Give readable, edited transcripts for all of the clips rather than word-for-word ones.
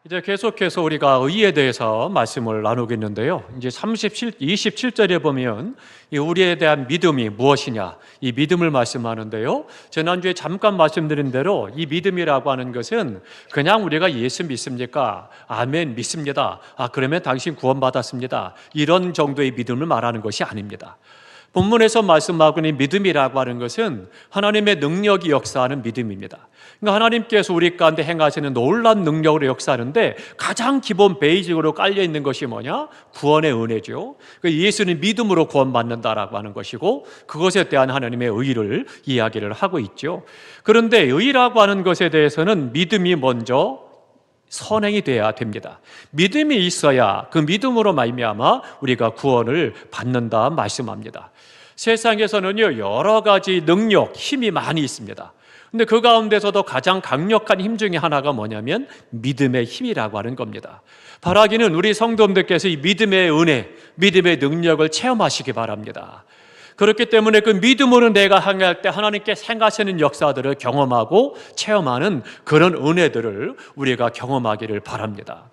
이제 계속해서 우리가 의에 대해서 말씀을 나누겠는데요. 이제 27절에 보면 이 우리에 대한 믿음이 무엇이냐, 이 믿음을 말씀하는데요. 지난주에 잠깐 말씀드린 대로 이 믿음이라고 하는 것은 그냥 우리가 예수 믿습니까? 아멘 믿습니다. 그러면 당신 구원받았습니다. 이런 정도의 믿음을 말하는 것이 아닙니다. 본문에서 말씀하고 있는 믿음이라고 하는 것은 하나님의 능력이 역사하는 믿음입니다. 그러니까 하나님께서 우리 가운데 행하시는 놀라운 능력으로 역사하는데 가장 기본 베이직으로 깔려 있는 것이 뭐냐? 구원의 은혜죠. 예수는 믿음으로 구원받는다라고 하는 것이고 그것에 대한 하나님의 의를 이야기를 하고 있죠. 그런데 의라고 하는 것에 대해서는 믿음이 먼저 선행이 돼야 됩니다. 믿음이 있어야 그 믿음으로 말미암아 우리가 구원을 받는다 말씀합니다. 세상에서는요 여러 가지 능력, 힘이 많이 있습니다. 근데 그 가운데서도 가장 강력한 힘 중에 하나가 뭐냐면 믿음의 힘이라고 하는 겁니다. 바라기는 우리 성도님들께서 이 믿음의 은혜, 믿음의 능력을 체험하시기 바랍니다. 그렇기 때문에 그 믿음으로 내가 행할 때 하나님께 행하시는 역사들을 경험하고 체험하는 그런 은혜들을 우리가 경험하기를 바랍니다.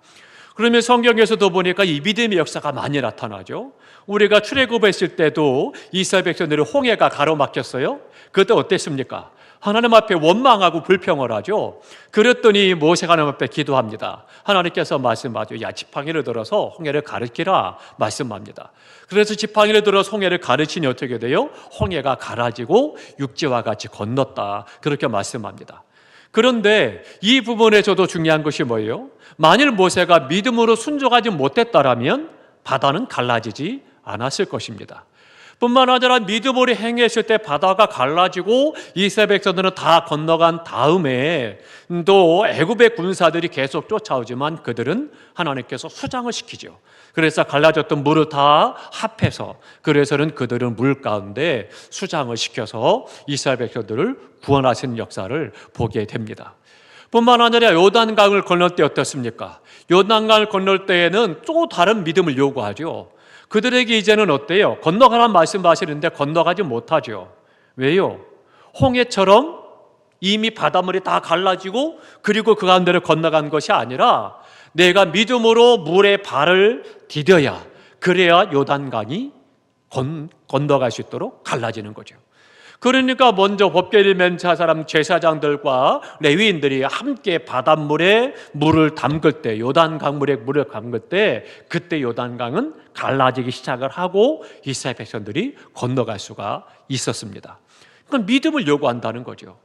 그러면 성경에서도 보니까 이 믿음의 역사가 많이 나타나죠. 우리가 출애굽했을 때도 이스라엘 백성들의 홍해가 가로막혔어요. 그때 어땠습니까? 하나님 앞에 원망하고 불평을 하죠. 그랬더니 모세가 하나님 앞에 기도합니다. 하나님께서 말씀하죠. 야, 지팡이를 들어서 홍해를 가르치라 말씀합니다. 그래서 지팡이를 들어서 홍해를 가르치니 어떻게 돼요? 홍해가 갈라지고 육지와 같이 건넜다. 그렇게 말씀합니다. 그런데 이 부분에서도 중요한 것이 뭐예요? 만일 모세가 믿음으로 순종하지 못했다라면 바다는 갈라지지 않았을 것입니다. 뿐만 아니라 믿음으로 행했을 때 바다가 갈라지고 이스라엘 백성들은 다 건너간 다음에 또 애굽의 군사들이 계속 쫓아오지만 그들은 하나님께서 수장을 시키죠. 그래서 갈라졌던 물을 다 합해서 그래서는 그들은 물 가운데 수장을 시켜서 이스라엘 백성들을 구원하시는 역사를 보게 됩니다. 뿐만 아니라 요단강을 건널 때 어떻습니까? 요단강을 건널 때에는 또 다른 믿음을 요구하죠. 그들에게 이제는 어때요? 건너가란 말씀하시는데 건너가지 못하죠. 왜요? 홍해처럼 이미 바닷물이 다 갈라지고 그리고 그 가운데를 건너간 것이 아니라 내가 믿음으로 물에 발을 디뎌야 그래야 요단강이 건너갈 수 있도록 갈라지는 거죠. 그러니까 먼저 법궤를 맨 사람 제사장들과 레위인들이 함께 바닷물에 물을 담글 때 요단 강물에 물을 담글 때 그때 요단강은 갈라지기 시작을 하고 이스라엘 백성들이 건너갈 수가 있었습니다. 그건 믿음을 요구한다는 거죠.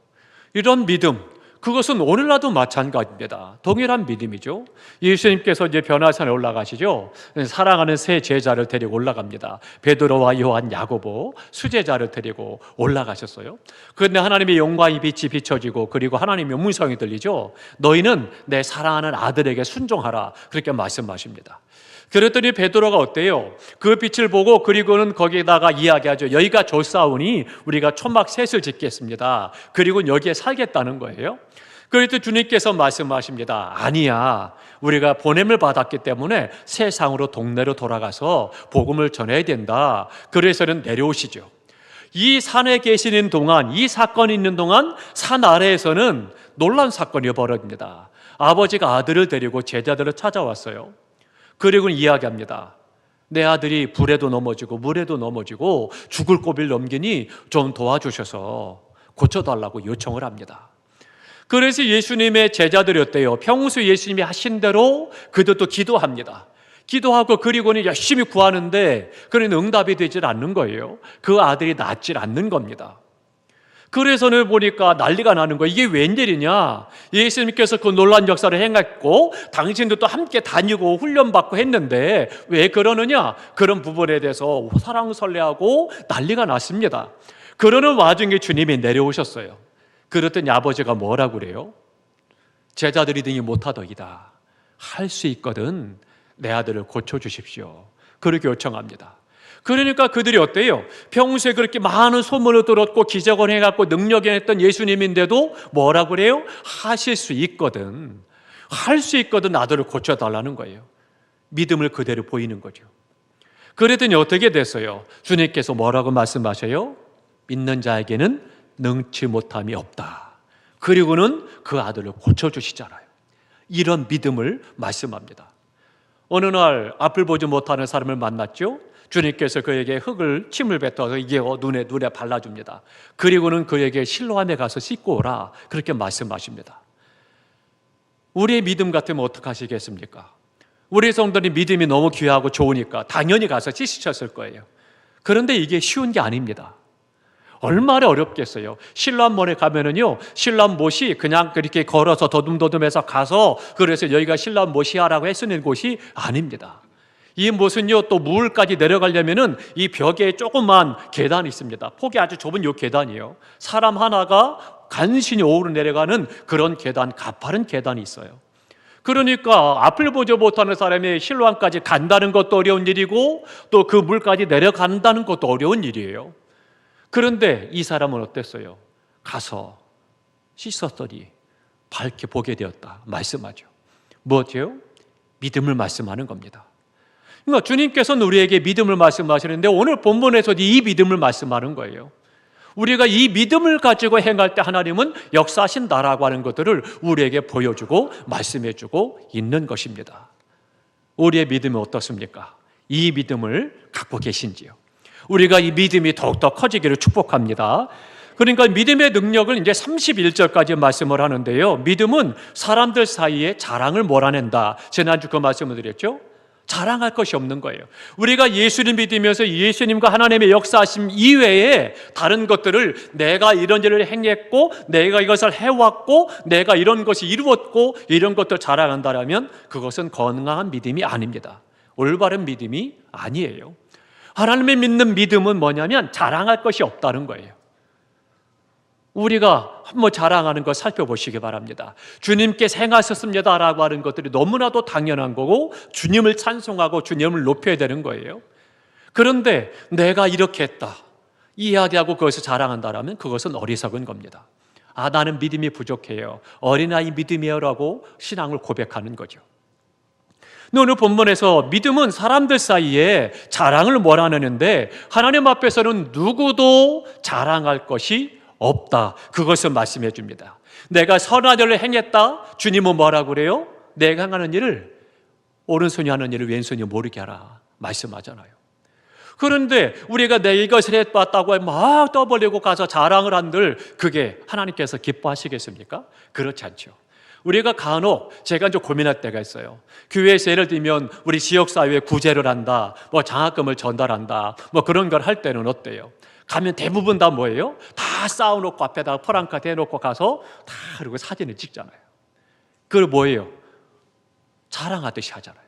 이런 믿음, 그것은 오늘날도 마찬가지입니다. 동일한 믿음이죠. 예수님께서 이제 변화산에 올라가시죠. 사랑하는 세 제자를 데리고 올라갑니다. 베드로와 요한, 야고보 수제자를 데리고 올라가셨어요. 그런데 하나님의 영광의 빛이 비춰지고 그리고 하나님의 음성이 들리죠. 너희는 내 사랑하는 아들에게 순종하라 그렇게 말씀하십니다. 그랬더니 베드로가 어때요? 그 빛을 보고 그리고는 거기다가 이야기하죠. 여기가 좋사오니 우리가 초막 셋을 짓겠습니다. 그리고 여기에 살겠다는 거예요. 그랬더니 주님께서 말씀하십니다. 아니야. 우리가 보냄을 받았기 때문에 세상으로 동네로 돌아가서 복음을 전해야 된다. 그래서는 내려오시죠. 이 산에 계시는 동안, 이 사건이 있는 동안 산 아래에서는 놀라운 사건이 벌어집니다. 아버지가 아들을 데리고 제자들을 찾아왔어요. 그리고 이야기합니다. 내 아들이 불에도 넘어지고 물에도 넘어지고 죽을 고비를 넘기니 좀 도와주셔서 고쳐달라고 요청을 합니다. 그래서 예수님의 제자들이 어때요? 평소 예수님이 하신 대로 그들도 기도합니다. 기도하고 그리고는 열심히 구하는데 그런 응답이 되질 않는 거예요. 그 아들이 낫질 않는 겁니다. 그래서는 보니까 난리가 나는 거예요. 이게 웬일이냐? 예수님께서 그 놀라운 역사를 행했고 당신도 또 함께 다니고 훈련받고 했는데 왜 그러느냐? 그런 부분에 대해서 사랑설레하고 난리가 났습니다. 그러는 와중에 주님이 내려오셨어요. 그랬더니 아버지가 뭐라고 그래요? 제자들이 등이 못하더이다. 할 수 있거든 내 아들을 고쳐주십시오. 그렇게 요청합니다. 그러니까 그들이 어때요? 평소에 그렇게 많은 소문을 들었고 기적을 해갖고 능력이 했던 예수님인데도 뭐라고 그래요? 하실 수 있거든. 할 수 있거든 아들을 고쳐달라는 거예요. 믿음을 그대로 보이는 거죠. 그랬더니 어떻게 됐어요? 주님께서 뭐라고 말씀하셔요? 믿는 자에게는 능치 못함이 없다. 그리고는 그 아들을 고쳐주시잖아요. 이런 믿음을 말씀합니다. 어느 날 앞을 보지 못하는 사람을 만났죠. 주님께서 그에게 침을 뱉어서 이게 눈에 발라줍니다. 그리고는 그에게 실로암에 가서 씻고 오라, 그렇게 말씀하십니다. 우리의 믿음 같으면 어떡하시겠습니까? 우리 성도님 믿음이 너무 귀하고 좋으니까 당연히 가서 씻으셨을 거예요. 그런데 이게 쉬운 게 아닙니다. 얼마나 어렵겠어요. 실로암원에 가면은요, 실로암못이 그냥 그렇게 걸어서 더듬더듬해서 가서 그래서 여기가 실로암못이야라고 했으는 곳이 아닙니다. 이 못은요, 또 무울까지 내려가려면은 이 벽에 조그만 계단이 있습니다. 폭이 아주 좁은 이 계단이에요. 사람 하나가 간신히 오르 내려가는 그런 계단, 가파른 계단이 있어요. 그러니까 앞을 보지 못하는 사람이 실로암까지 간다는 것도 어려운 일이고 또 그 물까지 내려간다는 것도 어려운 일이에요. 그런데 이 사람은 어땠어요? 가서 씻었더니 밝게 보게 되었다 말씀하죠. 뭐죠? 믿음을 말씀하는 겁니다. 그러니까 주님께서는 우리에게 믿음을 말씀하시는데 오늘 본문에서도 이 믿음을 말씀하는 거예요. 우리가 이 믿음을 가지고 행할 때 하나님은 역사하신다라고 하는 것들을 우리에게 보여주고 말씀해주고 있는 것입니다. 우리의 믿음이 어떻습니까? 이 믿음을 갖고 계신지요? 우리가 이 믿음이 더욱더 커지기를 축복합니다. 그러니까 믿음의 능력을 이제 31절까지 말씀을 하는데요. 믿음은 사람들 사이에 자랑을 몰아낸다. 지난주 그 말씀을 드렸죠. 자랑할 것이 없는 거예요. 우리가 예수님 믿으면서 예수님과 하나님의 역사하심 이외에 다른 것들을 내가 이런 일을 행했고 내가 이것을 해왔고 내가 이런 것이 이루었고 이런 것들 자랑한다면 그것은 건강한 믿음이 아닙니다. 올바른 믿음이 아니에요. 하나님의 믿는 믿음은 뭐냐면 자랑할 것이 없다는 거예요. 우리가 한번 자랑하는 거 살펴보시기 바랍니다. 주님께서 행하셨습니다라고 하는 것들이 너무나도 당연한 거고 주님을 찬송하고 주님을 높여야 되는 거예요. 그런데 내가 이렇게 했다 이야기하고 그것을 자랑한다면 그것은 어리석은 겁니다. 아, 나는 믿음이 부족해요. 어린아이 믿음이에요 라고 신앙을 고백하는 거죠. 오늘 본문에서 믿음은 사람들 사이에 자랑을 몰아내는데 하나님 앞에서는 누구도 자랑할 것이 없다. 그것을 말씀해 줍니다. 내가 선한 일을 행했다. 주님은 뭐라고 그래요? 내가 행하는 일을 오른손이 하는 일을 왼손이 모르게 하라 말씀하잖아요. 그런데 우리가 내 이것을 해봤다고 막 떠벌리고 가서 자랑을 한들 그게 하나님께서 기뻐하시겠습니까? 그렇지 않죠. 우리가 간혹 제가 좀 고민할 때가 있어요. 교회에서 예를 들면 우리 지역사회에 구제를 한다, 뭐 장학금을 전달한다, 뭐 그런 걸 할 때는 어때요? 가면 대부분 다 뭐예요? 다 쌓아놓고 앞에다가 프랑카 대놓고 가서 다 그리고 사진을 찍잖아요. 그걸 뭐예요? 자랑하듯이 하잖아요.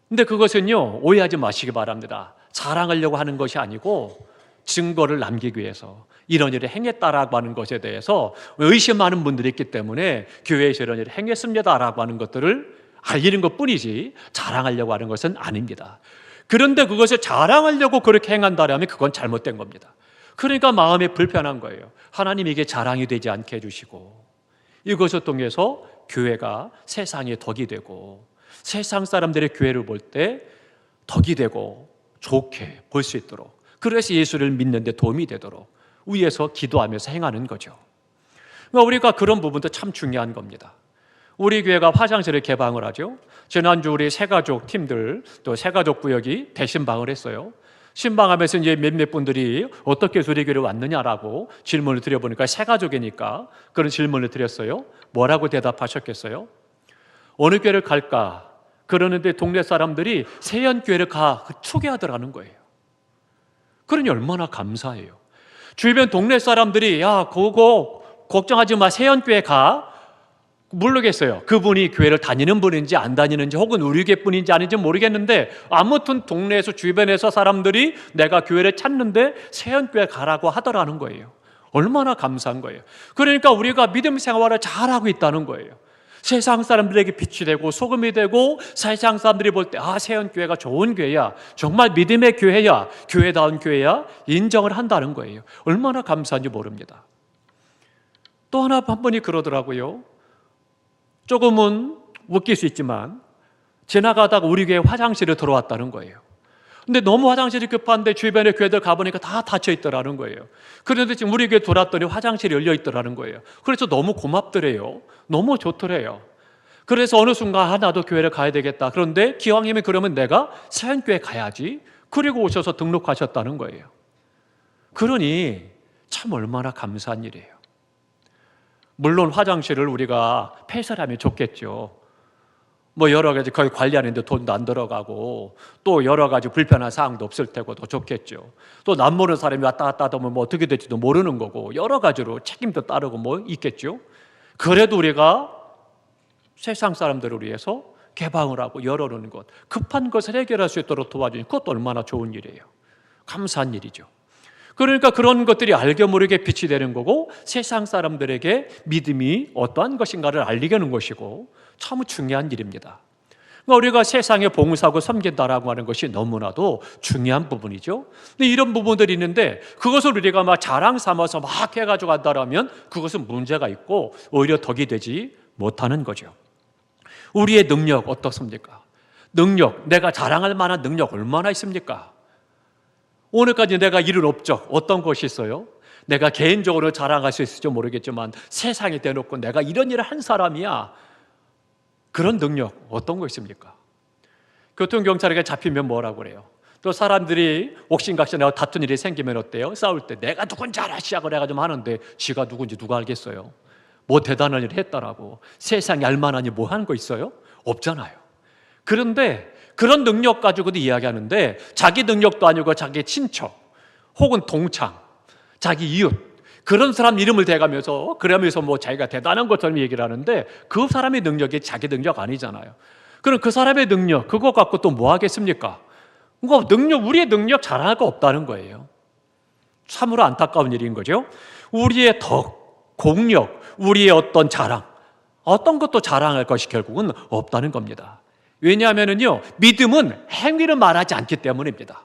근데 그것은요, 오해하지 마시기 바랍니다. 자랑하려고 하는 것이 아니고 증거를 남기기 위해서 이런 일을 행했다라고 하는 것에 대해서 의심하는 분들이 있기 때문에 교회에서 이런 일을 행했습니다라고 하는 것들을 알리는 것뿐이지 자랑하려고 하는 것은 아닙니다. 그런데 그것을 자랑하려고 그렇게 행한다면 그건 잘못된 겁니다. 그러니까 마음이 불편한 거예요. 하나님 이게 자랑이 되지 않게 해주시고 이것을 통해서 교회가 세상의 덕이 되고 세상 사람들의 교회를 볼 때 덕이 되고 좋게 볼 수 있도록, 그래서 예수를 믿는 데 도움이 되도록 위에서 기도하면서 행하는 거죠. 그러니까 우리가 그런 부분도 참 중요한 겁니다. 우리 교회가 화장실을 개방을 하죠. 지난주 우리 새가족 팀들 또 새가족 구역이 대신방을 했어요. 신방하면서 이제 몇몇 분들이 어떻게 우리 교회를 왔느냐라고 질문을 드려보니까 새가족이니까 그런 질문을 드렸어요. 뭐라고 대답하셨겠어요? 어느 교회를 갈까? 그러는데 동네 사람들이 세연교회를 초대하더라는 거예요. 그러니 얼마나 감사해요. 주변 동네 사람들이 야, 그거 걱정하지 마, 세연교회 가. 모르겠어요. 그분이 교회를 다니는 분인지 안 다니는지 혹은 우리 교회 분인지 아닌지 모르겠는데 아무튼 동네에서 주변에서 사람들이 내가 교회를 찾는데 세연교회 가라고 하더라는 거예요. 얼마나 감사한 거예요. 그러니까 우리가 믿음 생활을 잘하고 있다는 거예요. 세상 사람들에게 빛이 되고 소금이 되고 세상 사람들이 볼 때 아, 세연교회가 좋은 교회야, 정말 믿음의 교회야, 교회다운 교회야 인정을 한다는 거예요. 얼마나 감사한지 모릅니다. 또 하나 한 분이 그러더라고요. 조금은 웃길 수 있지만 지나가다가 우리 교회 화장실에 들어왔다는 거예요. 근데 너무 화장실이 급한데 주변에 교회들 가보니까 다 닫혀 있더라는 거예요. 그런데 지금 우리 교회 돌았더니 화장실이 열려 있더라는 거예요. 그래서 너무 고맙더래요. 너무 좋더래요. 그래서 어느 순간 나도 교회를 가야 되겠다. 그런데 기왕이면 그러면 내가 새한교회 가야지. 그리고 오셔서 등록하셨다는 거예요. 그러니 참 얼마나 감사한 일이에요. 물론 화장실을 우리가 폐쇄하면 좋겠죠. 뭐 여러 가지 거기 관리하는데 돈도 안 들어가고 또 여러 가지 불편한 사항도 없을 테고 더 좋겠죠. 또 남모르는 사람이 왔다 갔다 하다 보면 뭐 어떻게 될지도 모르는 거고 여러 가지로 책임도 따르고 뭐 있겠죠. 그래도 우리가 세상 사람들을 위해서 개방을 하고 열어놓는 것, 급한 것을 해결할 수 있도록 도와주니 그것도 얼마나 좋은 일이에요. 감사한 일이죠. 그러니까 그런 것들이 알게 모르게 빛이 되는 거고 세상 사람들에게 믿음이 어떠한 것인가를 알리게 하는 것이고 참 중요한 일입니다. 그러니까 우리가 세상에 봉사하고 섬긴다라고 하는 것이 너무나도 중요한 부분이죠. 근데 이런 부분들이 있는데 그것을 우리가 막 자랑 삼아서 막 해가지고 한다면 그것은 문제가 있고 오히려 덕이 되지 못하는 거죠. 우리의 능력 어떻습니까? 능력, 내가 자랑할 만한 능력 얼마나 있습니까? 오늘까지 내가 이룬 업적 어떤 것이 있어요? 내가 개인적으로 자랑할 수 있을지 모르겠지만 세상에 대놓고 내가 이런 일을 한 사람이야. 그런 능력 어떤 거 있습니까? 교통경찰에게 잡히면 뭐라고 그래요? 또 사람들이 옥신각신하고 다툰 일이 생기면 어때요? 싸울 때 내가 누군지 알아 시작을 해가지고 하는데 지가 누군지 누가 알겠어요? 뭐 대단한 일을 했다라고 세상에 알만하니 뭐 하는 거 있어요? 없잖아요. 그런데 그런 능력 가지고도 이야기하는데 자기 능력도 아니고 자기 친척 혹은 동창, 자기 이웃 그런 사람 이름을 대가면서 그러면서 뭐 자기가 대단한 것처럼 얘기를 하는데 그 사람의 능력이 자기 능력 아니잖아요. 그럼 그 사람의 능력 그거 갖고 또 뭐 하겠습니까? 그거 능력 우리의 능력 자랑할 거 없다는 거예요. 참으로 안타까운 일인 거죠. 우리의 덕, 공력, 우리의 어떤 자랑 어떤 것도 자랑할 것이 결국은 없다는 겁니다. 왜냐하면요 믿음은 행위를 말하지 않기 때문입니다.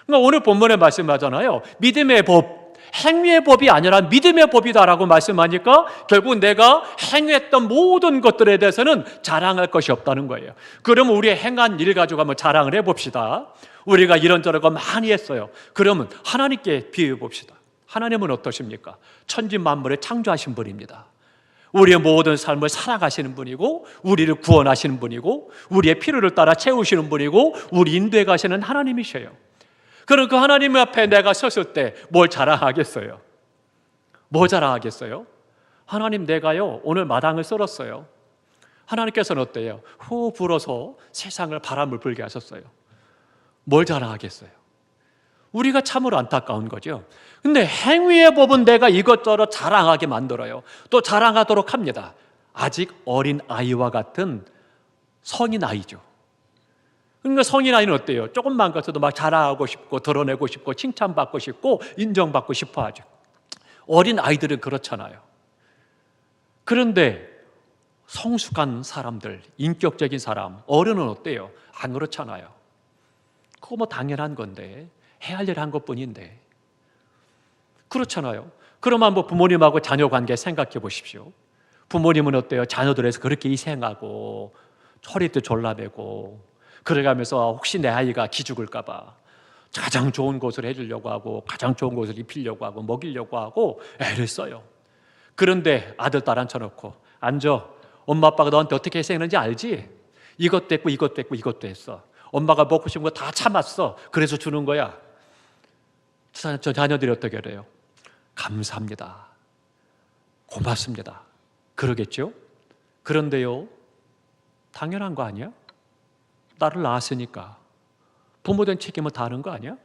그러니까 오늘 본문에 말씀하잖아요. 믿음의 법, 행위의 법이 아니라 믿음의 법이다라고 말씀하니까 결국 내가 행했던 모든 것들에 대해서는 자랑할 것이 없다는 거예요. 그러면 우리의 행한 일 가지고 한번 자랑을 해봅시다. 우리가 이런저런 거 많이 했어요. 그러면 하나님께 비유해 봅시다. 하나님은 어떠십니까? 천지 만물을 창조하신 분입니다. 우리의 모든 삶을 살아가시는 분이고 우리를 구원하시는 분이고 우리의 필요를 따라 채우시는 분이고 우리 인도해 가시는 하나님이셔요. 그럼 그 하나님 앞에 내가 섰을 때 뭘 자랑하겠어요? 뭐 자랑하겠어요? 하나님 내가요 오늘 마당을 썰었어요. 하나님께서는 어때요? 후 불어서 세상을 바람을 불게 하셨어요. 뭘 자랑하겠어요? 우리가 참으로 안타까운 거죠. 근데 행위의 법은 내가 이것저것 자랑하게 만들어요. 또 자랑하도록 합니다. 아직 어린 아이와 같은 성인 아이죠. 그러니까 성인 아이는 어때요? 조금만 가서도 막 자랑하고 싶고 드러내고 싶고 칭찬받고 싶고 인정받고 싶어 하죠. 어린 아이들은 그렇잖아요. 그런데 성숙한 사람들, 인격적인 사람, 어른은 어때요? 안 그렇잖아요. 그거 뭐 당연한 건데 해야 할 일 한 것뿐인데 그렇잖아요. 그러면 한번 부모님하고 자녀 관계 생각해 보십시오. 부모님은 어때요? 자녀들에서 그렇게 희생하고 허리도 졸라매고 그래가면서 혹시 내 아이가 기죽을까 봐 가장 좋은 것을 해주려고 하고 가장 좋은 것을 입히려고 하고 먹이려고 하고 애를 써요. 그런데 아들 딸 앉혀놓고 앉아. 엄마 아빠가 너한테 어떻게 희생했는지 알지? 이것도 했고 이것도 했고 이것도 했어. 엄마가 먹고 싶은 거 다 참았어. 그래서 주는 거야. 저 자녀들이 어떻게 그래요? 감사합니다. 고맙습니다. 그러겠죠? 그런데요, 당연한 거 아니야? 나를 낳았으니까 부모된 책임을 다하는 거 아니야?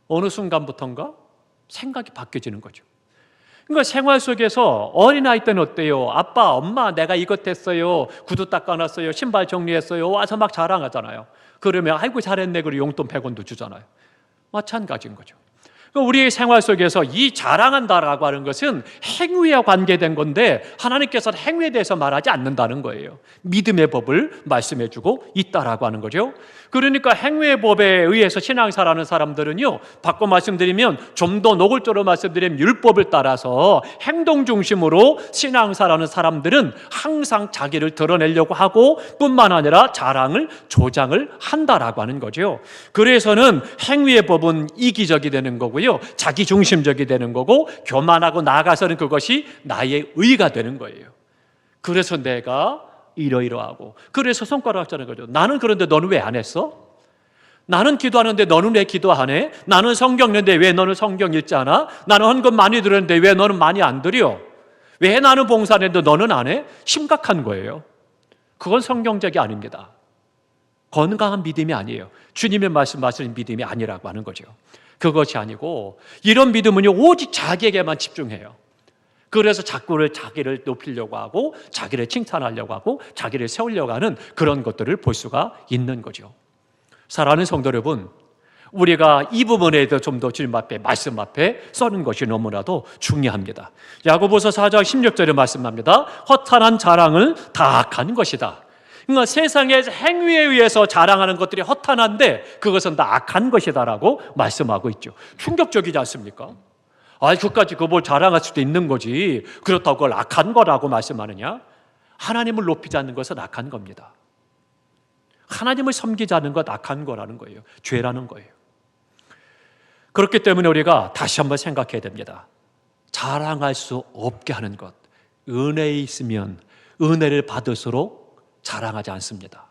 어느 순간부터인가 생각이 바뀌어지는 거죠. 그러니까 생활 속에서 어린아이 때는 어때요? 아빠, 엄마 내가 이것 했어요. 구두 닦아놨어요. 신발 정리했어요. 와서 막 자랑하잖아요. 그러면 아이고 잘했네. 그리고 용돈 100원도 주잖아요. 마찬가지인 거죠. 우리의 생활 속에서 이 자랑한다라고 하는 것은 행위와 관계된 건데 하나님께서는 행위에 대해서 말하지 않는다는 거예요. 믿음의 법을 말씀해주고 있다라고 하는 거죠. 그러니까 행위의 법에 의해서 신앙생활하는 사람들은요, 바꿔 말씀드리면 좀 더 노골적으로 말씀드리면 율법을 따라서 행동 중심으로 신앙생활하는 사람들은 항상 자기를 드러내려고 하고 뿐만 아니라 자랑을 조장을 한다라고 하는 거죠. 그래서는 행위의 법은 이기적이 되는 거고요, 자기 중심적이 되는 거고 교만하고 나아가서는 그것이 나의 의가 되는 거예요. 그래서 내가 이러이러하고. 그래서 손가락 자는 거죠. 나는 그런데 너는 왜 안 했어? 나는 기도하는데 너는 왜 기도 안 해? 나는 성경 읽는데 왜 너는 성경 읽지 않아? 나는 헌금 많이 드렸는데 왜 너는 많이 안 드려? 왜 나는 봉사했는데 너는 안 해? 심각한 거예요. 그건 성경적이 아닙니다. 건강한 믿음이 아니에요. 주님의 말씀하시는 믿음이 아니라고 하는 거죠. 그것이 아니고 이런 믿음은요, 오직 자기에게만 집중해요. 그래서 자기를 높이려고 하고 자기를 칭찬하려고 하고 자기를 세우려고 하는 그런 것들을 볼 수가 있는 거죠. 사랑하는 성도 여러분, 우리가 이 부분에 대해서 좀 더 주님 앞에, 말씀 앞에 써는 것이 너무나도 중요합니다. 야고보서 4장 16절에 말씀합니다. 허탄한 자랑은 다 악한 것이다. 그러니까 세상의 행위에 의해서 자랑하는 것들이 허탄한데 그것은 다 악한 것이다라고 말씀하고 있죠. 충격적이지 않습니까? 그까지 그걸 자랑할 수도 있는 거지, 그렇다고 그걸 악한 거라고 말씀하느냐? 하나님을 높이지 않는 것은 악한 겁니다. 하나님을 섬기지 않는 것 악한 거라는 거예요. 죄라는 거예요. 그렇기 때문에 우리가 다시 한번 생각해야 됩니다. 자랑할 수 없게 하는 것, 은혜에 있으면 은혜를 받을수록 자랑하지 않습니다.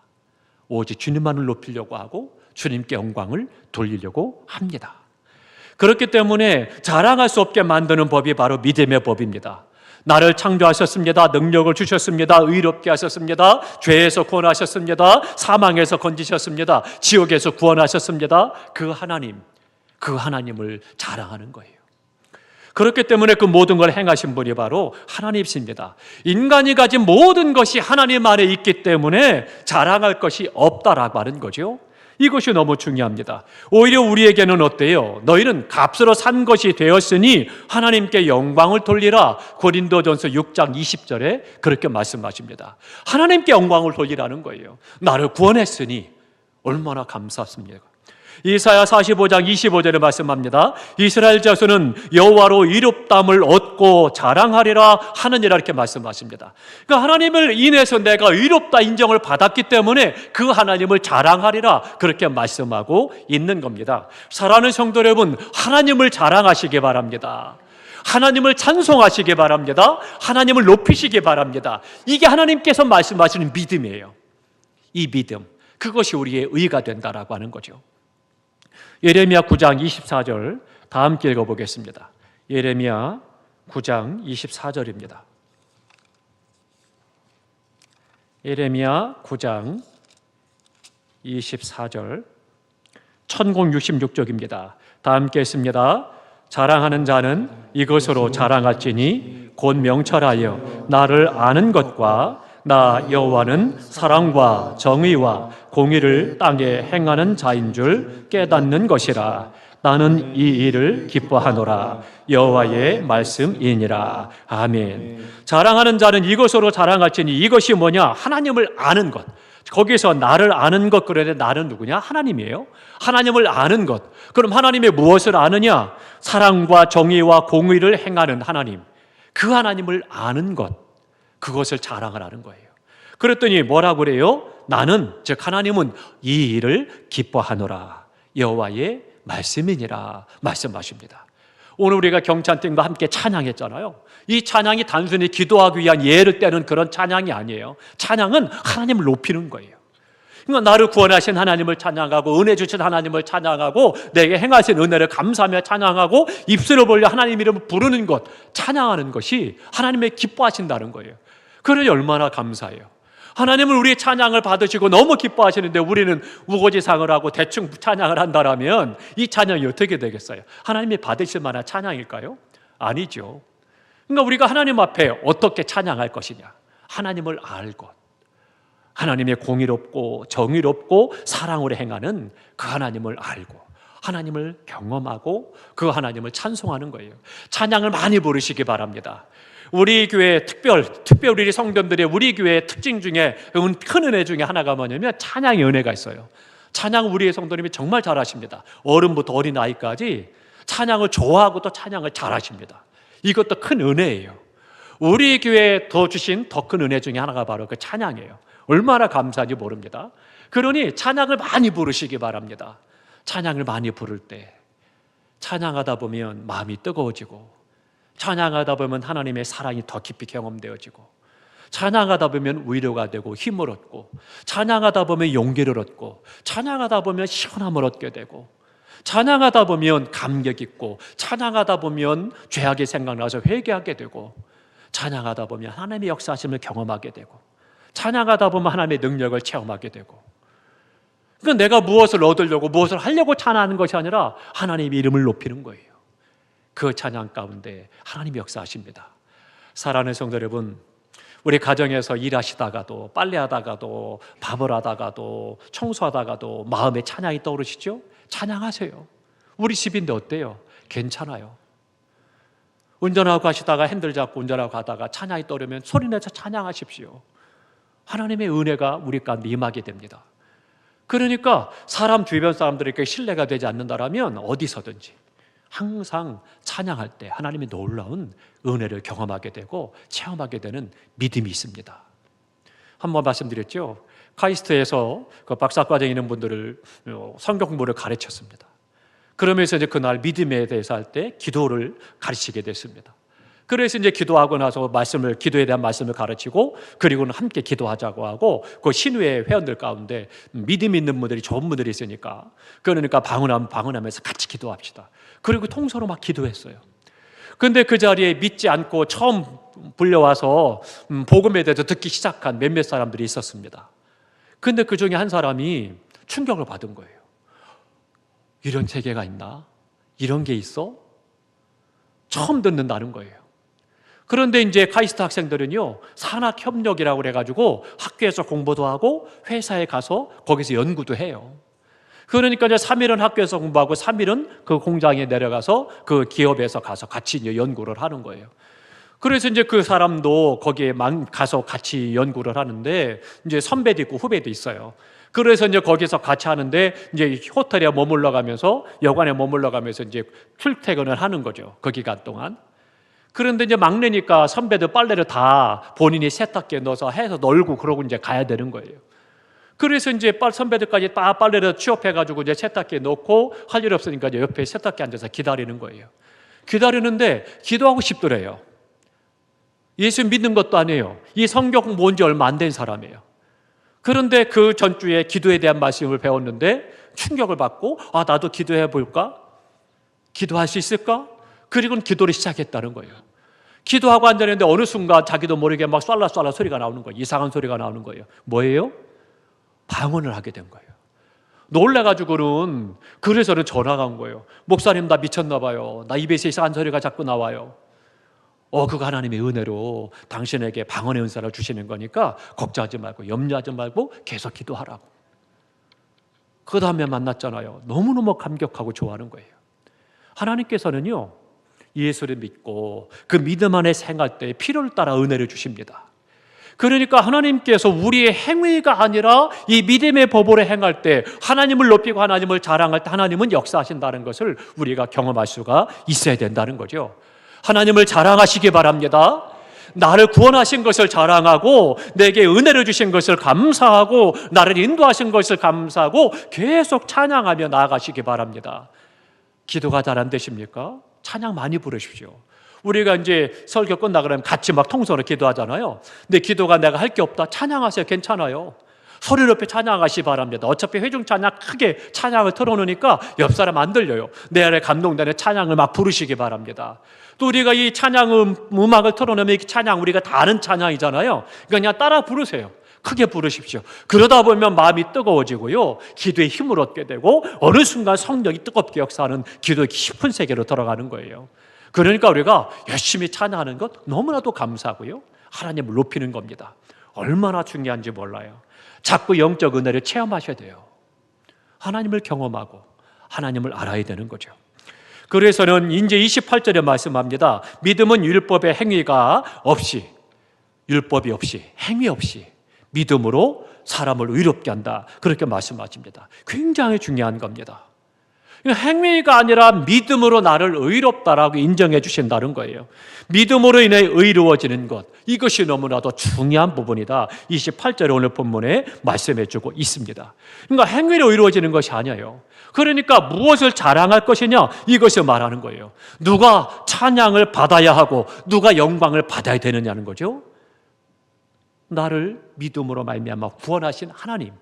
오직 주님만을 높이려고 하고 주님께 영광을 돌리려고 합니다. 그렇기 때문에 자랑할 수 없게 만드는 법이 바로 믿음의 법입니다. 나를 창조하셨습니다. 능력을 주셨습니다. 의롭게 하셨습니다. 죄에서 구원하셨습니다. 사망에서 건지셨습니다. 지옥에서 구원하셨습니다. 그 하나님을 자랑하는 거예요. 그렇기 때문에 그 모든 걸 행하신 분이 바로 하나님이십니다. 인간이 가진 모든 것이 하나님 안에 있기 때문에 자랑할 것이 없다라고 하는 거죠. 이것이 너무 중요합니다. 오히려 우리에게는 어때요? 너희는 값으로 산 것이 되었으니 하나님께 영광을 돌리라. 고린도전서 6장 20절에 그렇게 말씀하십니다. 하나님께 영광을 돌리라는 거예요. 나를 구원했으니 얼마나 감사합니까? 이사야 45장 25절에 말씀합니다. 이스라엘 자손은 여호와로 의롭다함을 얻고 자랑하리라 하느니라, 이렇게 말씀하십니다. 그러니까 하나님을 인해서 내가 의롭다 인정을 받았기 때문에 그 하나님을 자랑하리라, 그렇게 말씀하고 있는 겁니다. 사랑하는 성도 여러분, 하나님을 자랑하시기 바랍니다. 하나님을 찬송하시기 바랍니다. 하나님을 높이시기 바랍니다. 이게 하나님께서 말씀하시는 믿음이에요. 이 믿음, 그것이 우리의 의가 된다라고 하는 거죠. 예레미야 9장 24절 다 함께 읽어보겠습니다. 예레미야 9장 24절입니다. 예레미야 9장 24절 1066쪽입니다. 다 함께 했습니다. 자랑하는 자는 이것으로 자랑할지니 곧 명철하여 나를 아는 것과 나 여호와는 사랑과 정의와 공의를 땅에 행하는 자인 줄 깨닫는 것이라. 나는 이 일을 기뻐하노라. 여호와의 말씀이니라. 아멘. 자랑하는 자는 이것으로 자랑할지니, 이것이 뭐냐? 하나님을 아는 것. 거기서 나를 아는 것, 그런데 나는 누구냐? 하나님이에요. 하나님을 아는 것. 그럼 하나님의 무엇을 아느냐? 사랑과 정의와 공의를 행하는 하나님. 그 하나님을 아는 것, 그것을 자랑하라는 거예요. 그랬더니 뭐라고 그래요? 나는, 즉 하나님은 이 일을 기뻐하노라. 여호와의 말씀이니라 말씀하십니다. 오늘 우리가 경찬팀과 함께 찬양했잖아요. 이 찬양이 단순히 기도하기 위한 예를 떼는 그런 찬양이 아니에요. 찬양은 하나님을 높이는 거예요. 그러니까 나를 구원하신 하나님을 찬양하고 은혜 주신 하나님을 찬양하고 내게 행하신 은혜를 감사하며 찬양하고 입술을 벌려 하나님 이름을 부르는 것, 찬양하는 것이 하나님의 기뻐하신다는 거예요. 그러니 얼마나 감사해요. 하나님은 우리의 찬양을 받으시고 너무 기뻐하시는데 우리는 우거지상을 하고 대충 찬양을 한다라면 이 찬양이 어떻게 되겠어요? 하나님이 받으실 만한 찬양일까요? 아니죠. 그러니까 우리가 하나님 앞에 어떻게 찬양할 것이냐? 하나님을 알고 하나님의 공의롭고 정의롭고 사랑으로 행하는 그 하나님을 알고 하나님을 경험하고 그 하나님을 찬송하는 거예요. 찬양을 많이 부르시기 바랍니다. 우리 교회 특별히 우리 성도들의 우리 교회의 특징 중에 큰 은혜 중에 하나가 뭐냐면 찬양의 은혜가 있어요. 찬양 우리의 성도님이 정말 잘하십니다. 어른부터 어린아이까지 찬양을 좋아하고 또 찬양을 잘하십니다. 이것도 큰 은혜예요. 우리 교회에 더 주신 더 큰 은혜 중에 하나가 바로 그 찬양이에요. 얼마나 감사한지 모릅니다. 그러니 찬양을 많이 부르시기 바랍니다. 찬양을 많이 부를 때 찬양하다 보면 마음이 뜨거워지고 찬양하다 보면 하나님의 사랑이 더 깊이 경험되어지고 찬양하다 보면 위로가 되고 힘을 얻고, 찬양하다 보면 용기를 얻고, 찬양하다 보면 시원함을 얻게 되고, 찬양하다 보면 감격 있고, 찬양하다 보면 죄악이 생각나서 회개하게 되고, 찬양하다 보면 하나님의 역사하심을 경험하게 되고, 찬양하다 보면 하나님의 능력을 체험하게 되고. 그러니까 내가 무엇을 얻으려고 무엇을 하려고 찬양하는 것이 아니라 하나님의 이름을 높이는 거예요. 그 찬양 가운데 하나님이 역사하십니다. 사랑하는 성도 여러분, 우리 가정에서 일하시다가도, 빨래하다가도, 밥을 하다가도, 청소하다가도 마음에 찬양이 떠오르시죠? 찬양하세요. 우리 집인데 어때요? 괜찮아요. 운전하고 가시다가 핸들 잡고 운전하고 가다가 찬양이 떠오르면 소리내서 찬양하십시오. 하나님의 은혜가 우리 가운데 임하게 됩니다. 그러니까 사람 주변 사람들에게 신뢰가 되지 않는다라면 어디서든지 항상 찬양할 때 하나님의 놀라운 은혜를 경험하게 되고 체험하게 되는 믿음이 있습니다. 한번 말씀드렸죠. 카이스트에서 그 박사과정에 있는 분들을 성경 공부를 가르쳤습니다. 그러면서 이제 그날 믿음에 대해서 할 때 기도를 가르치게 됐습니다. 그래서 이제 기도하고 나서 기도에 대한 말씀을 가르치고, 그리고는 함께 기도하자고 하고, 그 신우회 회원들 가운데 믿음 있는 분들이 좋은 분들이 있으니까, 그러니까 방언하면서 같이 기도합시다. 그리고 통서로 막 기도했어요. 근데 그 자리에 믿지 않고 처음 불려와서 복음에 대해서 듣기 시작한 몇몇 사람들이 있었습니다. 근데 그 중에 한 사람이 충격을 받은 거예요. 이런 세계가 있나? 이런 게 있어? 처음 듣는다는 거예요. 그런데 이제 카이스트 학생들은요, 산학협력이라고 그래가지고 학교에서 공부도 하고 회사에 가서 거기서 연구도 해요. 그러니까 이제 3일은 학교에서 공부하고 3일은 그 공장에 내려가서 그 기업에서 가서 같이 이제 연구를 하는 거예요. 그래서 이제 그 사람도 거기에 가서 같이 연구를 하는데, 이제 선배도 있고 후배도 있어요. 그래서 이제 거기서 같이 하는데, 이제 호텔에 머물러 가면서, 여관에 머물러 가면서 이제 출퇴근을 하는 거죠. 그 기간 동안. 그런데 이제 막내니까 선배들 빨래를 다 본인이 세탁기에 넣어서 해서 널고 그러고 이제 가야 되는 거예요. 그래서 이제 선배들까지 다 빨래를 취업해가지고 이제 세탁기에 넣고 할 일 없으니까 이제 옆에 세탁기에 앉아서 기다리는 거예요. 기다리는데 기도하고 싶더래요. 예수 믿는 것도 아니에요. 이 성경 공부 온 지 얼마 안 된 사람이에요. 그런데 그 전주에 기도에 대한 말씀을 배웠는데 충격을 받고, 나도 기도해 볼까? 기도할 수 있을까? 그리고는 기도를 시작했다는 거예요. 기도하고 앉았는데 어느 순간 자기도 모르게 막 쏴라 소리가 나오는 거예요. 이상한 소리가 나오는 거예요. 뭐예요? 방언을 하게 된 거예요. 놀라가지고는, 그래서는 전화가 온 거예요. 목사님, 나 미쳤나 봐요. 나 입에서 이상한 소리가 자꾸 나와요. 그거 하나님의 은혜로 당신에게 방언의 은사를 주시는 거니까 걱정하지 말고 염려하지 말고 계속 기도하라고. 그 다음에 만났잖아요. 너무너무 감격하고 좋아하는 거예요. 하나님께서는요, 예수를 믿고 그 믿음 안에 생활 때 필요를 따라 은혜를 주십니다. 그러니까 하나님께서 우리의 행위가 아니라 이 믿음의 법으로 행할 때, 하나님을 높이고 하나님을 자랑할 때 하나님은 역사하신다는 것을 우리가 경험할 수가 있어야 된다는 거죠. 하나님을 자랑하시기 바랍니다. 나를 구원하신 것을 자랑하고, 내게 은혜를 주신 것을 감사하고, 나를 인도하신 것을 감사하고 계속 찬양하며 나아가시기 바랍니다. 기도가 잘 안 되십니까? 찬양 많이 부르십시오. 우리가 이제 설교 끝나 그러면 같이 막 통성으로 기도하잖아요. 근데 기도가 내가 할 게 없다, 찬양하세요. 괜찮아요. 소리 높여 찬양하시기 바랍니다. 어차피 회중 찬양 크게 찬양을 틀어놓으니까 옆 사람 안 들려요. 내 안에 감동되는 찬양을 막 부르시기 바랍니다. 또 우리가 이 찬양 음악을 틀어놓으면 이 찬양 우리가 다 아는 찬양이잖아요. 그러니까 그냥 따라 부르세요. 크게 부르십시오. 그러다 보면 마음이 뜨거워지고요, 기도에 힘을 얻게 되고 어느 순간 성령이 뜨겁게 역사하는 기도의 깊은 세계로 들어가는 거예요. 그러니까 우리가 열심히 찬양하는 것 너무나도 감사하고요, 하나님을 높이는 겁니다. 얼마나 중요한지 몰라요. 자꾸 영적 은혜를 체험하셔야 돼요. 하나님을 경험하고 하나님을 알아야 되는 거죠. 그래서는 이제 28절에 말씀합니다. 믿음은 율법의 행위가 없이, 율법이 없이, 행위 없이 믿음으로 사람을 의롭게 한다, 그렇게 말씀하십니다. 굉장히 중요한 겁니다. 행위가 아니라 믿음으로 나를 의롭다라고 인정해 주신다는 거예요. 믿음으로 인해 의로워지는 것, 이것이 너무나도 중요한 부분이다. 28절에 오늘 본문에 말씀해 주고 있습니다. 그러니까 행위로 의로워지는 것이 아니에요. 그러니까 무엇을 자랑할 것이냐, 이것을 말하는 거예요. 누가 찬양을 받아야 하고 누가 영광을 받아야 되느냐는 거죠. 나를 믿음으로 말미암아 구원하신 하나님,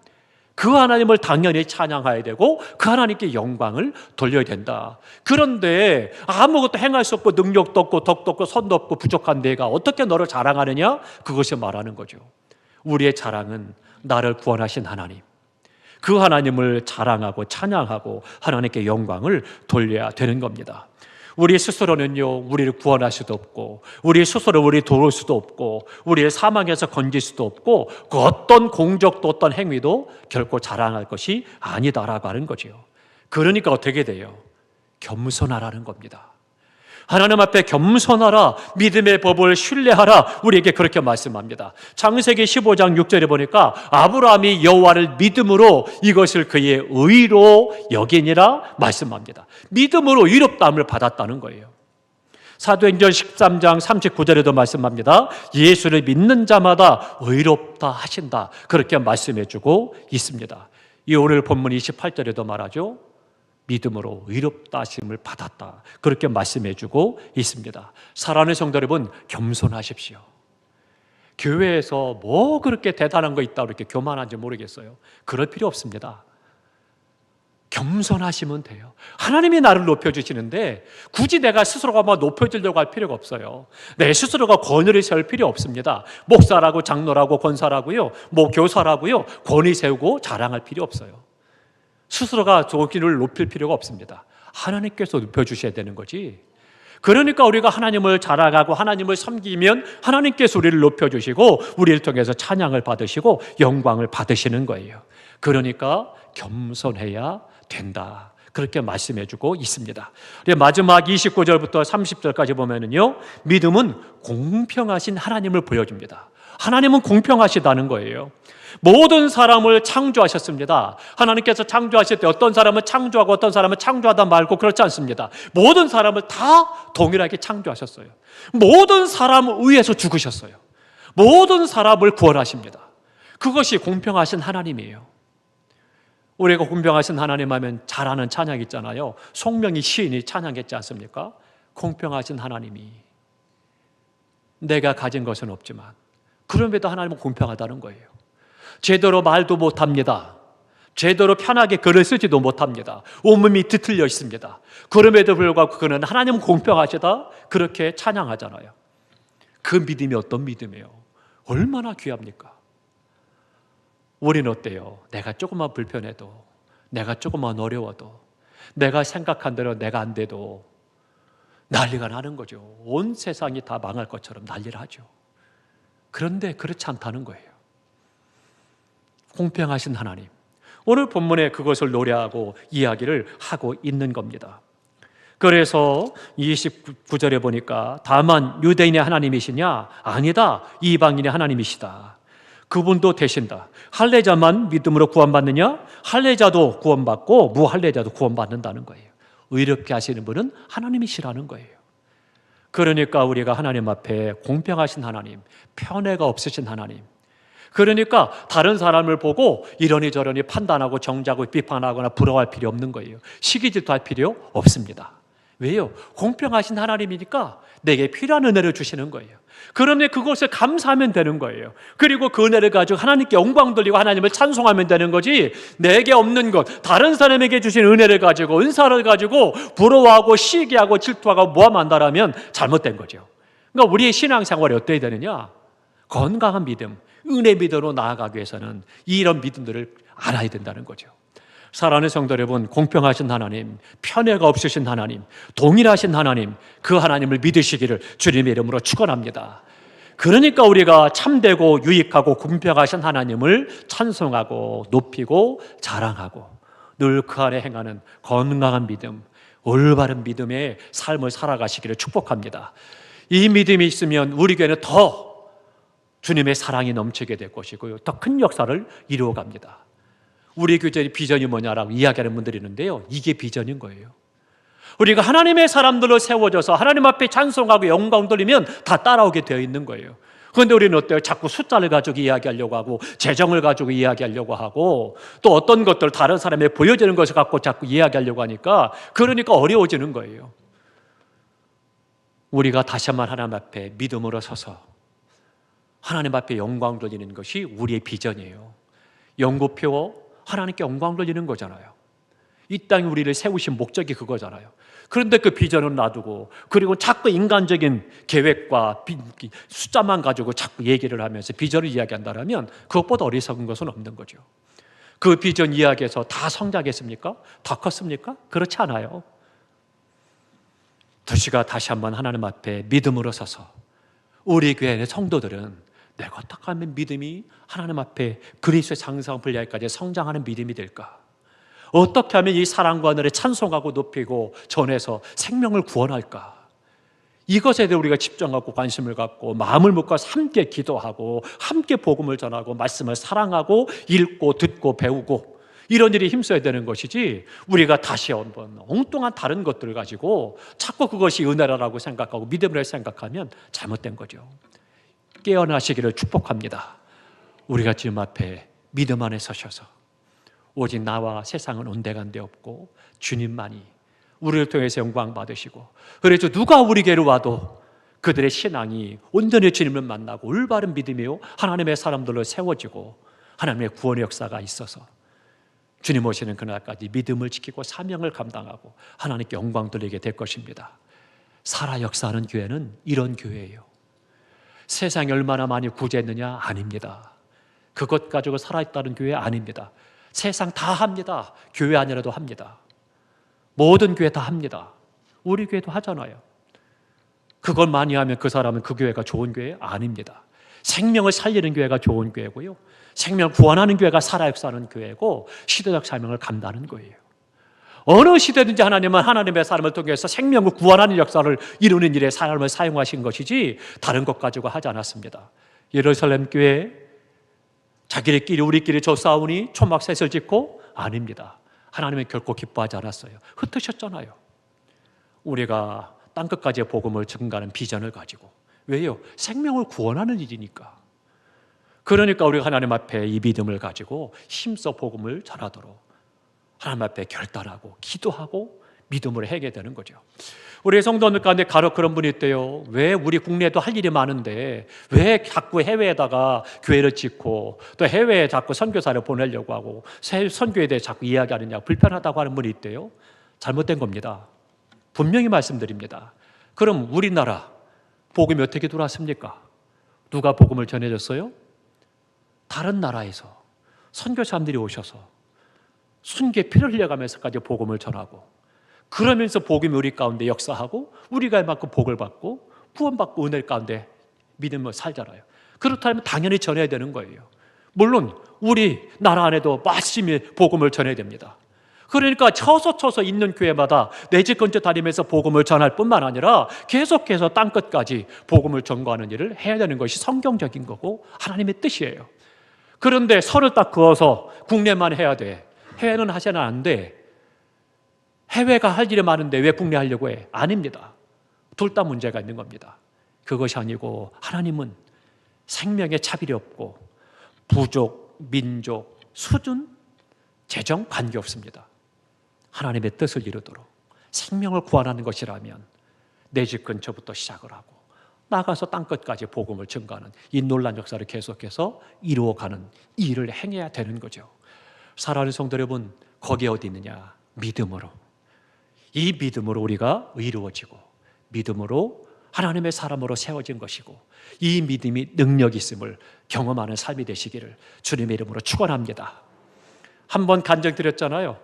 그 하나님을 당연히 찬양해야 되고 그 하나님께 영광을 돌려야 된다. 그런데 아무것도 행할 수 없고 능력도 없고 덕도 없고 선도 없고 부족한 내가 어떻게 너를 자랑하느냐? 그것이 말하는 거죠. 우리의 자랑은 나를 구원하신 하나님, 그 하나님을 자랑하고 찬양하고 하나님께 영광을 돌려야 되는 겁니다. 우리 스스로는요, 우리를 구원할 수도 없고 우리 스스로 우리 도울 수도 없고 우리의 사망에서 건질 수도 없고 그 어떤 공적도 어떤 행위도 결코 자랑할 것이 아니다라고 하는 거죠. 그러니까 어떻게 돼요? 겸손하라는 겁니다. 하나님 앞에 겸손하라, 믿음의 법을 신뢰하라, 우리에게 그렇게 말씀합니다. 창세기 15장 6절에 보니까 아브라함이 여호와를 믿음으로 이것을 그의 의로 여기니라 말씀합니다. 믿음으로 의롭다함을 받았다는 거예요. 사도행전 13장 39절에도 말씀합니다. 예수를 믿는 자마다 의롭다 하신다, 그렇게 말씀해주고 있습니다. 이 오늘 본문 28절에도 말하죠. 믿음으로 의롭다 하심을 받았다, 그렇게 말씀해주고 있습니다. 사랑하는 성도 여러분, 겸손하십시오. 교회에서 뭐 그렇게 대단한 거 있다고 이렇게 교만한지 모르겠어요. 그럴 필요 없습니다. 겸손하시면 돼요. 하나님이 나를 높여주시는데 굳이 내가 스스로가 막 높여지려고 할 필요가 없어요. 내 스스로가 권위를 세울 필요 없습니다. 목사라고 장로라고 권사라고요, 뭐 교사라고요, 권위 세우고 자랑할 필요 없어요. 스스로가 자기를 높일 필요가 없습니다. 하나님께서 높여주셔야 되는 거지. 그러니까 우리가 하나님을 자랑하고 하나님을 섬기면 하나님께서 우리를 높여주시고 우리를 통해서 찬양을 받으시고 영광을 받으시는 거예요. 그러니까 겸손해야 된다, 그렇게 말씀해주고 있습니다. 마지막 29절부터 30절까지 보면은요, 믿음은 공평하신 하나님을 보여줍니다. 하나님은 공평하시다는 거예요. 모든 사람을 창조하셨습니다. 하나님께서 창조하실 때 어떤 사람은 창조하고 어떤 사람은 창조하다 말고 그렇지 않습니다. 모든 사람을 다 동일하게 창조하셨어요. 모든 사람을 위해서 죽으셨어요. 모든 사람을 구원하십니다. 그것이 공평하신 하나님이에요. 우리가 공평하신 하나님 하면 잘 아는 찬양 있잖아요. 송명희 시인이 찬양했지 않습니까? 공평하신 하나님이, 내가 가진 것은 없지만 그럼에도 하나님은 공평하다는 거예요. 제대로 말도 못합니다. 제대로 편하게 글을 쓰지도 못합니다. 온몸이 뒤틀려 있습니다. 그럼에도 불구하고 그는 하나님은 공평하시다, 그렇게 찬양하잖아요. 그 믿음이 어떤 믿음이에요? 얼마나 귀합니까? 우리는 어때요? 내가 조금만 불편해도, 내가 조금만 어려워도, 내가 생각한 대로 내가 안 돼도 난리가 나는 거죠. 온 세상이 다 망할 것처럼 난리를 하죠. 그런데 그렇지 않다는 거예요. 공평하신 하나님, 오늘 본문에 그것을 노래하고 이야기를 하고 있는 겁니다. 그래서 29절에 보니까 다만 유대인의 하나님이시냐? 아니다, 이방인의 하나님이시다. 그분도 되신다. 할례자만 믿음으로 구원받느냐? 할례자도 구원받고 무할례자도 구원받는다는 거예요. 의롭게 하시는 분은 하나님이시라는 거예요. 그러니까 우리가 하나님 앞에 공평하신 하나님, 편애가 없으신 하나님, 그러니까 다른 사람을 보고 이러니 저러니 판단하고 정죄하고 비판하거나 부러워할 필요 없는 거예요. 시기 질투할 필요 없습니다. 왜요? 공평하신 하나님이니까 내게 필요한 은혜를 주시는 거예요. 그러면 그것을 감사하면 되는 거예요. 그리고 그 은혜를 가지고 하나님께 영광 돌리고 하나님을 찬송하면 되는 거지, 내게 없는 것, 다른 사람에게 주신 은혜를 가지고 은사를 가지고 부러워하고 시기하고 질투하고 모함한다라면 잘못된 거죠. 그러니까 우리의 신앙생활이 어떻게 되느냐? 건강한 믿음, 은혜 믿음으로 나아가기 위해서는 이런 믿음들을 알아야 된다는 거죠. 사랑하는 성도 여러분, 공평하신 하나님, 편애가 없으신 하나님, 동일하신 하나님, 그 하나님을 믿으시기를 주님의 이름으로 축원합니다. 그러니까 우리가 참되고 유익하고 공평하신 하나님을 찬송하고 높이고 자랑하고 늘 그 안에 행하는 건강한 믿음, 올바른 믿음의 삶을 살아가시기를 축복합니다. 이 믿음이 있으면 우리 교회는 더 주님의 사랑이 넘치게 될 것이고요, 더 큰 역사를 이루어갑니다. 우리 교회의 비전이 뭐냐라고 이야기하는 분들이 있는데요, 이게 비전인 거예요. 우리가 하나님의 사람들로 세워져서 하나님 앞에 찬송하고 영광 돌리면 다 따라오게 되어 있는 거예요. 그런데 우리는 어때요? 자꾸 숫자를 가지고 이야기하려고 하고 재정을 가지고 이야기하려고 하고 또 어떤 것들 다른 사람에 보여지는 것을 갖고 자꾸 이야기하려고 하니까, 그러니까 어려워지는 거예요. 우리가 다시 한번 하나님 앞에 믿음으로 서서 하나님 앞에 영광 돌리는 것이 우리의 비전이에요. 연구표 하나님께 영광 돌리는 거잖아요. 이 땅에 우리를 세우신 목적이 그거잖아요. 그런데 그 비전은 놔두고, 그리고 자꾸 인간적인 계획과 숫자만 가지고 자꾸 얘기를 하면서 비전을 이야기한다면 그것보다 어리석은 것은 없는 거죠. 그 비전 이야기에서 다 성장했습니까? 다 컸습니까? 그렇지 않아요. 도시가 다시 한번 하나님 앞에 믿음으로 서서, 우리 교회의 성도들은 내가 어떻게 하면 믿음이 하나님 앞에 그리스도의 장성 분야까지 성장하는 믿음이 될까? 어떻게 하면 이 사랑과 하늘에 찬송하고 높이고 전해서 생명을 구원할까? 이것에 대해 우리가 집중하고 관심을 갖고 마음을 묶어서 함께 기도하고 함께 복음을 전하고 말씀을 사랑하고 읽고 듣고 배우고 이런 일이 힘써야 되는 것이지, 우리가 다시 한번 엉뚱한 다른 것들을 가지고 자꾸 그것이 은혜라고 생각하고 믿음이라고 생각하면 잘못된 거죠. 깨어나시기를 축복합니다. 우리가 지금 앞에 믿음 안에 서셔서 오직 나와 세상은 온데간데 없고 주님만이 우리를 통해서 영광 받으시고, 그래서 누가 우리 교회로 와도 그들의 신앙이 온전히 주님을 만나고 올바른 믿음이요 하나님의 사람들로 세워지고 하나님의 구원의 역사가 있어서 주님 오시는 그날까지 믿음을 지키고 사명을 감당하고 하나님께 영광 돌리게 될 것입니다. 살아 역사하는 교회는 이런 교회예요. 세상이 얼마나 많이 구제했느냐? 아닙니다. 그것 가지고 살아있다는 교회 아닙니다. 세상 다 합니다. 교회 아니라도 합니다. 모든 교회 다 합니다. 우리 교회도 하잖아요. 그걸 많이 하면 그 사람은 그 교회가 좋은 교회 아닙니다. 생명을 살리는 교회가 좋은 교회고요, 생명을 구원하는 교회가 살아 역사하는 교회고 시대적 사명을 감당하는 거예요. 어느 시대든지 하나님은 하나님의 사람을 통해서 생명을 구원하는 역사를 이루는 일에 사람을 사용하신 것이지 다른 것 가지고 하지 않았습니다. 예루살렘 교회 자기들끼리 우리끼리 저 싸우니 초막셋을 짓고 아닙니다. 하나님은 결코 기뻐하지 않았어요. 흩으셨잖아요. 우리가 땅끝까지의 복음을 증가하는 비전을 가지고. 왜요? 생명을 구원하는 일이니까. 그러니까 우리가 하나님 앞에 이 믿음을 가지고 힘써 복음을 전하도록 하나님 앞에 결단하고 기도하고 믿음으로 해야 되는 거죠. 우리 성도들 가운데 간혹 그런 분이 있대요. 왜 우리 국내에도 할 일이 많은데 왜 자꾸 해외에다가 교회를 짓고 또 해외에 자꾸 선교사를 보내려고 하고 선교에 대해 자꾸 이야기하느냐, 불편하다고 하는 분이 있대요. 잘못된 겁니다. 분명히 말씀드립니다. 그럼 우리나라 복음이 어떻게 들어왔습니까? 누가 복음을 전해줬어요? 다른 나라에서 선교사님들이 오셔서 순교에 피를 흘려가면서까지 복음을 전하고, 그러면서 복음이 우리 가운데 역사하고 우리가 이만큼 복을 받고 구원받고 은혜 가운데 믿음을 살잖아요. 그렇다면 당연히 전해야 되는 거예요. 물론 우리 나라 안에도 열심히 복음을 전해야 됩니다. 그러니까 쳐서 있는 교회마다 내 집 근처 다니면서 복음을 전할 뿐만 아니라 계속해서 땅끝까지 복음을 전거하는 일을 해야 되는 것이 성경적인 거고 하나님의 뜻이에요. 그런데 선을 딱 그어서 국내만 해야 돼, 해외는 하셔는 안 돼, 해외가 할 일이 많은데 왜 국내 하려고 해? 아닙니다. 둘 다 문제가 있는 겁니다. 그것이 아니고 하나님은 생명에 차별이 없고 부족, 민족, 수준, 재정 관계없습니다. 하나님의 뜻을 이루도록 생명을 구원하는 것이라면 내 집 근처부터 시작을 하고 나가서 땅끝까지 복음을 증가하는 이 놀라운 역사를 계속해서 이루어가는 이 일을 행해야 되는 거죠. 사랑하는 성도 여러분, 거기에 어디 있느냐? 믿음으로. 이 믿음으로 우리가 이루어지고 믿음으로 하나님의 사람으로 세워진 것이고 이 믿음이 능력이 있음을 경험하는 삶이 되시기를 주님의 이름으로 축원합니다. 한번 간증드렸잖아요.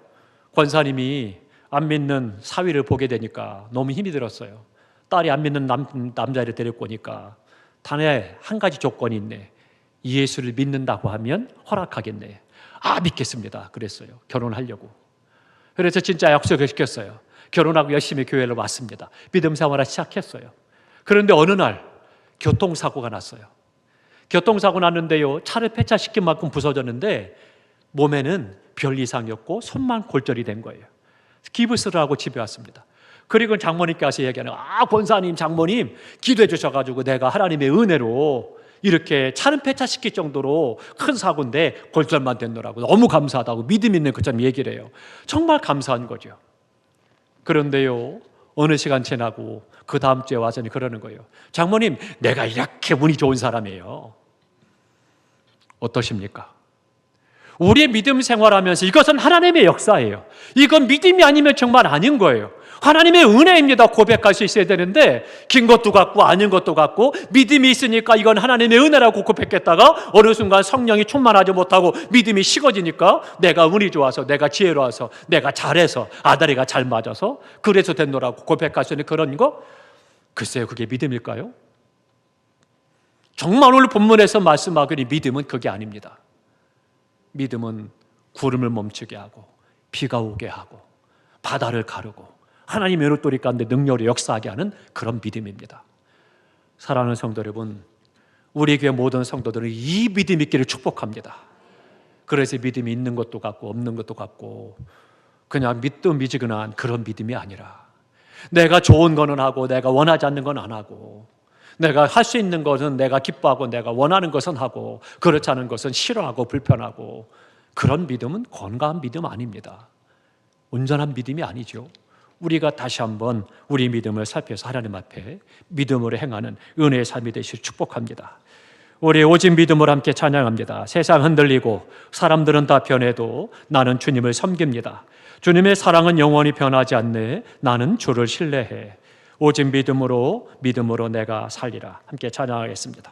권사님이 안 믿는 사위를 보게 되니까 너무 힘이 들었어요. 딸이 안 믿는 남자를 데리고 오니까 단에 한 가지 조건이 있네. 예수를 믿는다고 하면 허락하겠네. 믿겠습니다. 그랬어요. 결혼하려고. 그래서 진짜 약속을 시켰어요. 결혼하고 열심히 교회를 왔습니다. 믿음 생활을 시작했어요. 그런데 어느 날 교통사고가 났어요. 교통사고 났는데요, 차를 폐차시킨 만큼 부서졌는데 몸에는 별 이상이 없고 손만 골절이 된 거예요. 기부스를 하고 집에 왔습니다. 그리고 장모님께 와서 얘기하는, 권사님, 장모님 기도해 주셔가지고 내가 하나님의 은혜로 이렇게 차는 폐차시킬 정도로 큰 사고인데 골절만 됐노라고 너무 감사하다고 믿음 있는 것처럼 얘기를 해요. 정말 감사한 거죠. 그런데요, 어느 시간 지나고 그 다음 주에 와서 그러는 거예요. 장모님, 내가 이렇게 운이 좋은 사람이에요. 어떠십니까? 우리의 믿음 생활하면서 이것은 하나님의 역사예요. 이건 믿음이 아니면 정말 아닌 거예요. 하나님의 은혜입니다. 고백할 수 있어야 되는데 긴 것도 같고 아닌 것도 같고 믿음이 있으니까 이건 하나님의 은혜라고 고백했다가 어느 순간 성령이 충만하지 못하고 믿음이 식어지니까 내가 운이 좋아서 내가 지혜로워서 내가 잘해서 아다리가 잘 맞아서 그래서 됐노라고 고백할 수 있는 그런 거? 글쎄요, 그게 믿음일까요? 정말 오늘 본문에서 말씀하기를 믿음은 그게 아닙니다. 믿음은 구름을 멈추게 하고 비가 오게 하고 바다를 가르고 하나님의 은혜돌이 가운데 능력으로 역사하게 하는 그런 믿음입니다. 사랑하는 성도 여러분, 우리 교회 모든 성도들은 이 믿음 있기를 축복합니다. 그래서 믿음이 있는 것도 같고 없는 것도 같고 그냥 믿음이지근한 그런 믿음이 아니라 내가 좋은 거는 하고 내가 원하지 않는 건 안 하고 내가 할 수 있는 것은 내가 기뻐하고 내가 원하는 것은 하고 그렇지 않은 것은 싫어하고 불편하고 그런 믿음은 건강한 믿음 아닙니다. 온전한 믿음이 아니죠. 우리가 다시 한번 우리 믿음을 살펴서 하나님 앞에 믿음으로 행하는 은혜의 삶이 되시길 축복합니다. 우리 오직 믿음으로 함께 찬양합니다. 세상 흔들리고 사람들은 다 변해도 나는 주님을 섬깁니다. 주님의 사랑은 영원히 변하지 않네. 나는 주를 신뢰해. 오직 믿음으로 내가 살리라. 함께 찬양하겠습니다.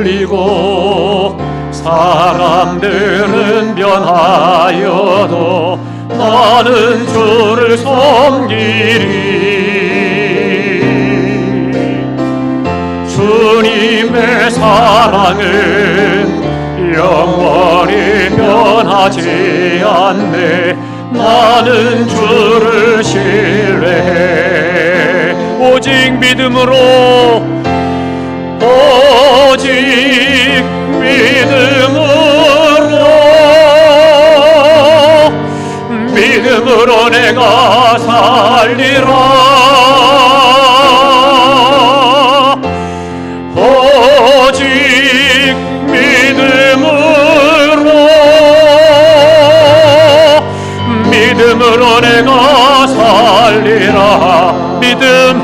흔들리고 사람들은 변하여도 나는 주를 섬기리. 주님의 사랑은 영원히 변하지 않네. 나는 주를 신뢰해. 오직 믿음으로 믿음으로 내가 살리라. 오직 믿음으로 내가 살리라. 믿음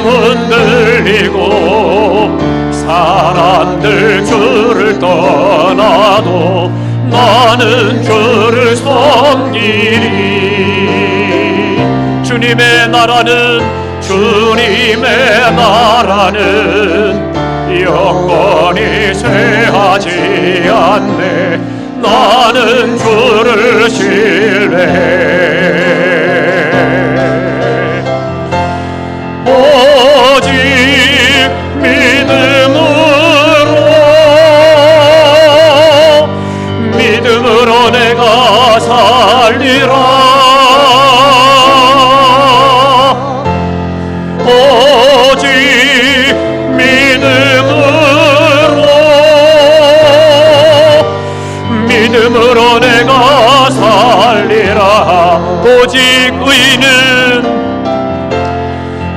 흔들리고 사람들 주를 떠나도 나는 주를 섬기리. 주님의 나라는 영원히 쇠하지 않네. 나는 주를 신뢰해. 오직 믿음으로 내가 살리라. 오직 믿음으로 내가 살리라.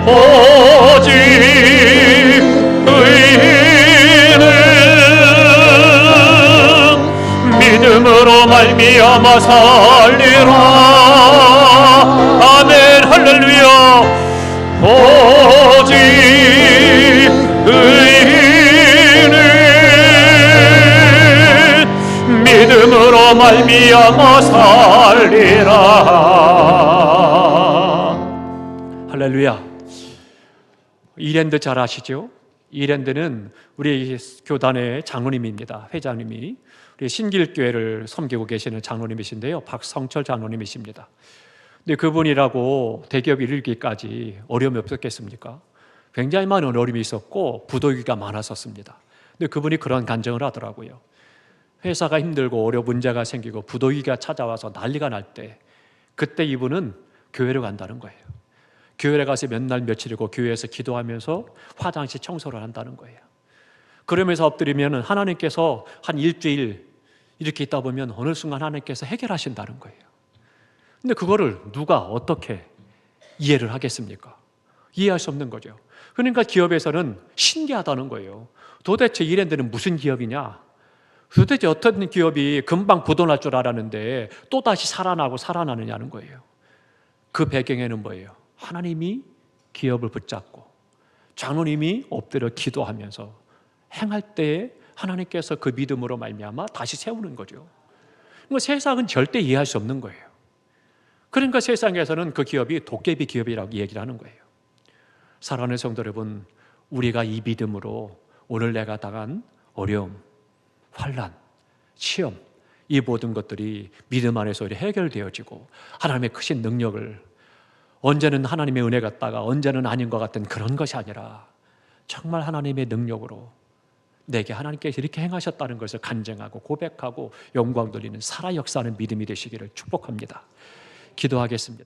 오직 의인은 믿음으로 말미암아 살리라. 아멘 할렐루야. 오직 의인은 믿음으로 말미암아 살리라. 할렐루야. 이랜드 잘 아시죠? 이랜드는 우리 교단의 장로님입니다. 회장님이 우리 신길교회를 섬기고 계시는 장로님이신데요, 박성철 장로님이십니다. 근데 그분이라고 대기업 이르기까지 어려움이 없었겠습니까? 굉장히 많은 어려움이 있었고 부도기가 많았었습니다. 근데 그분이 그런 간증을 하더라고요. 회사가 힘들고 어려운 문제가 생기고 부도기가 찾아와서 난리가 날 때 그때 이분은 교회를 간다는 거예요. 교회에 가서 몇 날 며칠이고 교회에서 기도하면서 화장실 청소를 한다는 거예요. 그러면서 엎드리면 하나님께서 한 일주일 이렇게 있다 보면 어느 순간 하나님께서 해결하신다는 거예요. 근데 그거를 누가 어떻게 이해를 하겠습니까? 이해할 수 없는 거죠. 그러니까 기업에서는 신기하다는 거예요. 도대체 이랜드는 무슨 기업이냐? 도대체 어떤 기업이 금방 부도날 줄 알았는데 또다시 살아나고 살아나느냐는 거예요. 그 배경에는 뭐예요? 하나님이 기업을 붙잡고 장로님이 엎드려 기도하면서 행할 때에 하나님께서 그 믿음으로 말미암아 다시 세우는 거죠. 그러니까 세상은 절대 이해할 수 없는 거예요. 그러니까 세상에서는 그 기업이 도깨비 기업이라고 얘기를 하는 거예요. 사랑하는 성도 여러분, 우리가 이 믿음으로 오늘 내가 당한 어려움, 환난, 시험, 이 모든 것들이 믿음 안에서 해결되어지고 하나님의 크신 능력을, 언제는 하나님의 은혜 같다가 언제는 아닌 것 같은 그런 것이 아니라 정말 하나님의 능력으로 내게 하나님께서 이렇게 행하셨다는 것을 간증하고 고백하고 영광 돌리는 살아 역사하는 믿음이 되시기를 축복합니다. 기도하겠습니다.